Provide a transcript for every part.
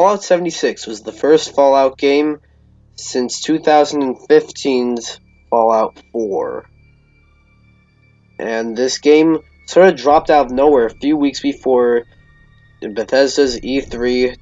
Fallout 76 was the first Fallout game since 2015's Fallout 4. And this game sort of dropped out of nowhere a few weeks before Bethesda's E3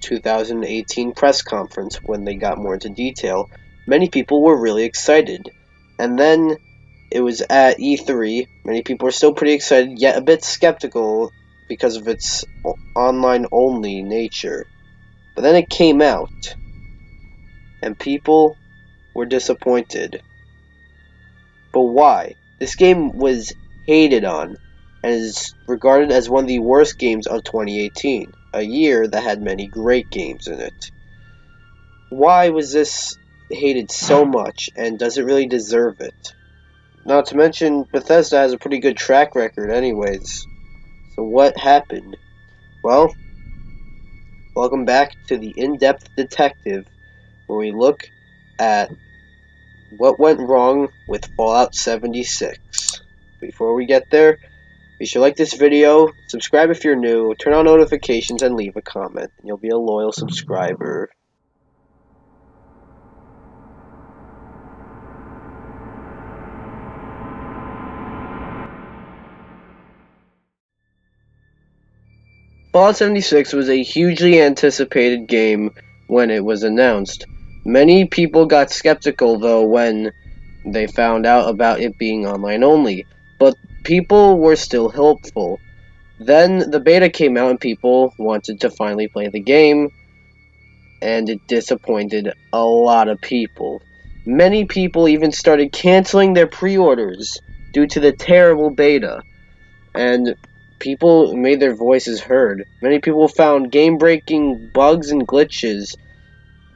2018 press conference when they got more into detail. Many people were really excited. And then it was at E3. Many people were still pretty excited, yet a bit skeptical because of its online-only nature. But then it came out, and people were disappointed. But why? This game was hated on, and is regarded as one of the worst games of 2018, a year that had many great games in it. Why was this hated so much, and does it really deserve it? Not to mention, Bethesda has a pretty good track record anyways. So what happened? Well, welcome back to the In-Depth Detective, where we look at what went wrong with Fallout 76. Before we get there, you should like this video, subscribe if you're new, turn on notifications, and leave a comment. You'll be a loyal subscriber. Fallout 76 was a hugely anticipated game when it was announced. Many people got skeptical, though, when they found out about it being online only, but people were still hopeful. Then the beta came out and people wanted to finally play the game, and it disappointed a lot of people. Many people even started canceling their pre-orders due to the terrible beta, and people made their voices heard. Many people found game-breaking bugs and glitches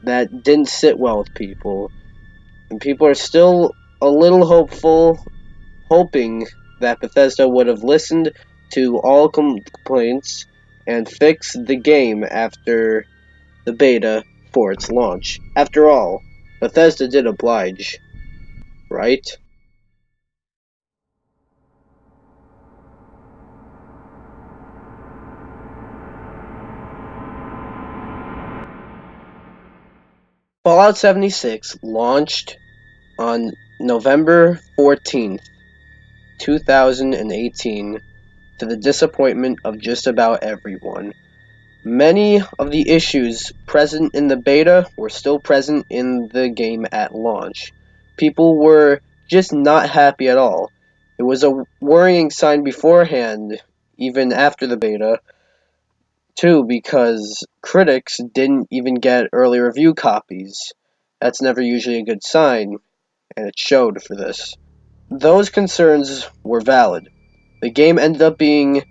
that didn't sit well with people, and people are still a little hopeful, hoping that Bethesda would have listened to all complaints and fixed the game after the beta for its launch. After all, Bethesda did oblige, right? Fallout 76 launched on November 14th, 2018, to the disappointment of just about everyone. Many of the issues present in the beta were still present in the game at launch. People were just not happy at all. It was a worrying sign beforehand, even after the beta, too, because critics didn't even get early review copies. That's never usually a good sign, and it showed for this. Those concerns were valid. The game ended up being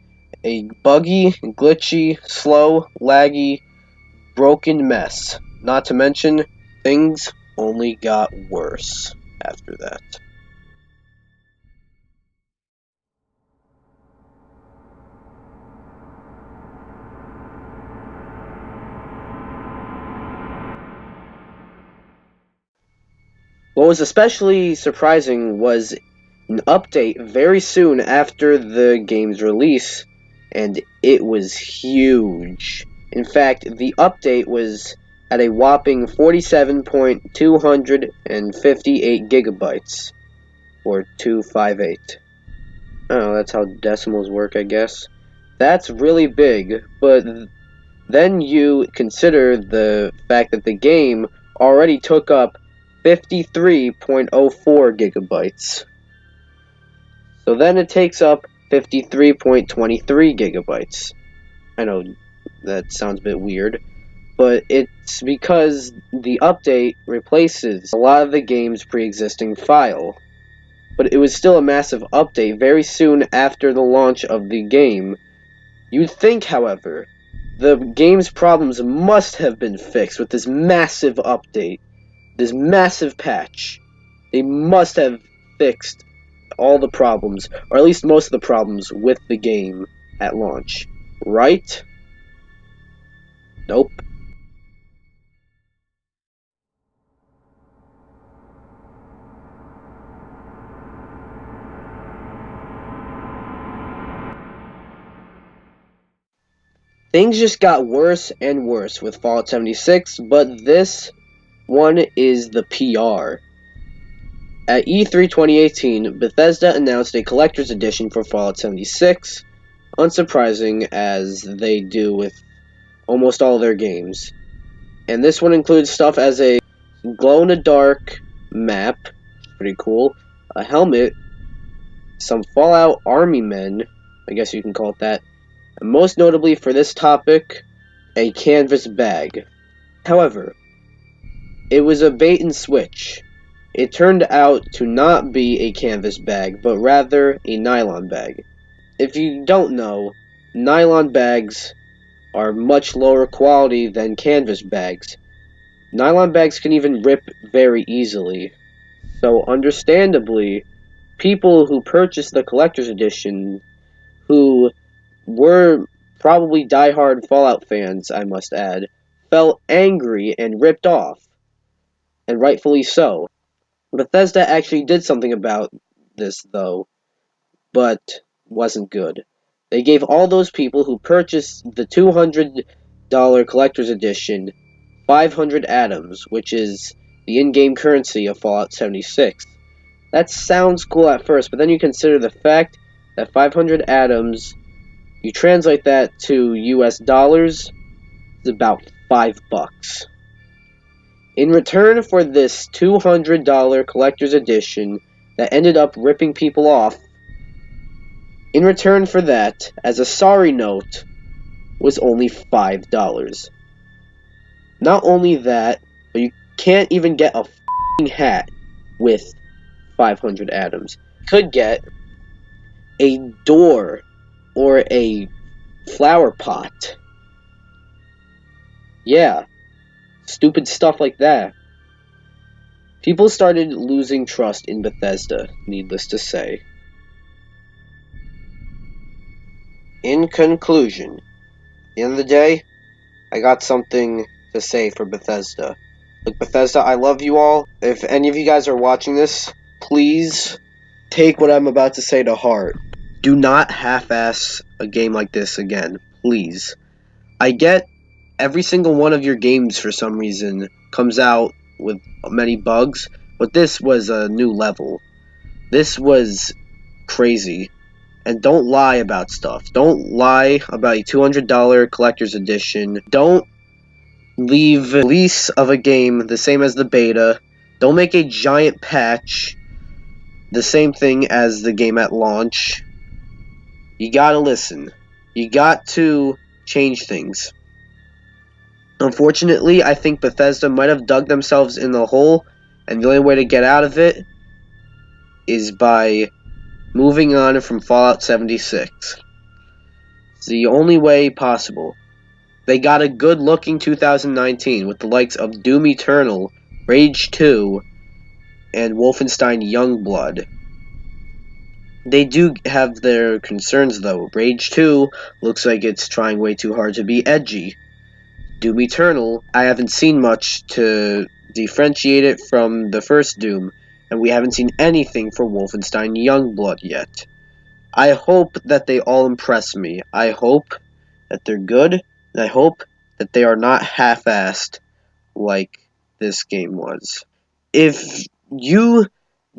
a buggy, glitchy, slow, laggy, broken mess. Not to mention, things only got worse after that. What was especially surprising was an update very soon after the game's release, and it was huge. In fact, the update was at a whopping 47.258 gigabytes, or 258. I don't know, that's how decimals work, I guess. That's really big, but then you consider the fact that the game already took up 53.04 gigabytes. So then it takes up 53.23 gigabytes. I know that sounds a bit weird, but it's because the update replaces a lot of the game's pre-existing file. But it was still a massive update very soon after the launch of the game. You'd think, however, the game's problems must have been fixed with this massive update, this massive patch. They must have fixed all the problems, or at least most of the problems with the game at launch. Right? Nope. Things just got worse and worse with Fallout 76, but this one is the PR. At E3 2018, Bethesda announced a collector's edition for Fallout 76, unsurprising as they do with almost all their games. And this one includes stuff as a glow-in-the-dark map, pretty cool, a helmet, some Fallout Army men, I guess you can call it that, and most notably for this topic, a canvas bag. However, it was a bait and switch. It turned out to not be a canvas bag, but rather a nylon bag. If you don't know, nylon bags are much lower quality than canvas bags. Nylon bags can even rip very easily. So understandably, people who purchased the collector's edition, who were probably diehard Fallout fans, I must add, felt angry and ripped off. And rightfully so. Bethesda actually did something about this, though, but wasn't good. They gave all those people who purchased the $200 collector's edition 500 atoms, which is the in-game currency of Fallout 76. That sounds cool at first, but then you consider the fact that 500 atoms, you translate that to US dollars, it's about $5. In return for this $200 collector's edition that ended up ripping people off, in return for that, as a sorry note, was only $5. Not only that, but you can't even get a f***ing hat with 500 atoms. Could get a door or a flower pot. Yeah, stupid stuff like that. People started losing trust in Bethesda, needless to say. In conclusion, at the end of the day, I got something to say for Bethesda. Look, Bethesda, I love you all. If any of you guys are watching this, please take what I'm about to say to heart. Do not half-ass a game like this again, please. I get every single one of your games, for some reason, comes out with many bugs, but this was a new level. This was crazy. And don't lie about stuff. Don't lie about a $200 collector's edition. Don't leave release of a game the same as the beta. Don't make a giant patch the same thing as the game at launch. You gotta listen. You got to change things. Unfortunately, I think Bethesda might have dug themselves in the hole, and the only way to get out of it is by moving on from Fallout 76. It's the only way possible. They got a good-looking 2019 with the likes of Doom Eternal, Rage 2, and Wolfenstein Youngblood. They do have their concerns, though. Rage 2 looks like it's trying way too hard to be edgy. Doom Eternal, I haven't seen much to differentiate it from the first Doom, and we haven't seen anything for Wolfenstein Youngblood yet. I hope that they all impress me. I hope that they're good, and I hope that they are not half-assed like this game was. If you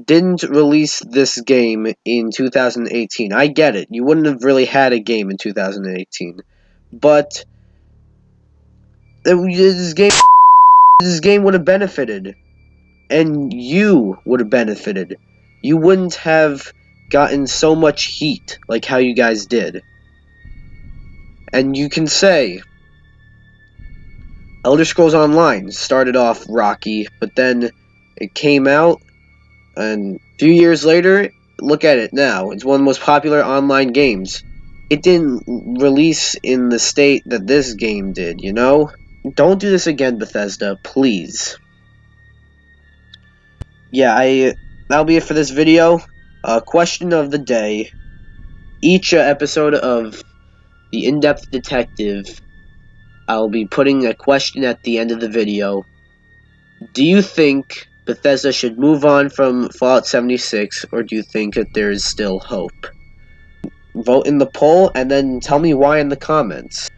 didn't release this game in 2018, I get it. You wouldn't have really had a game in 2018. But this game would have benefited. And you would have benefited. You wouldn't have gotten so much heat like how you guys did. And you can say Elder Scrolls Online started off rocky, but then it came out, and a few years later, look at it now. It's one of the most popular online games. It didn't release in the state that this game did, you know? Don't do this again, Bethesda, please. Yeah, that'll be it for this video. Question of the day. Each episode of The In-Depth Detective, I'll be putting a question at the end of the video. Do you think Bethesda should move on from Fallout 76, or do you think that there is still hope? Vote in the poll, and then tell me why in the comments.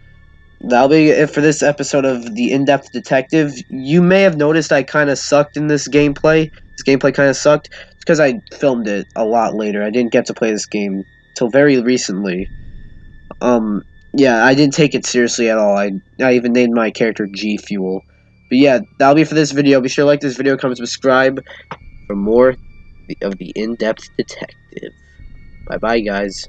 that'll be it for this episode of the In-Depth Detective. You may have noticed I kind of sucked in this gameplay. This gameplay kind of sucked. It's because I filmed it a lot later. I didn't get to play this game till very recently. Um, yeah, I didn't take it seriously at all. I even named my character G Fuel. But yeah, that'll be for this video. Be sure to like this video, comment, subscribe for more of the In-Depth Detective. Bye bye, guys.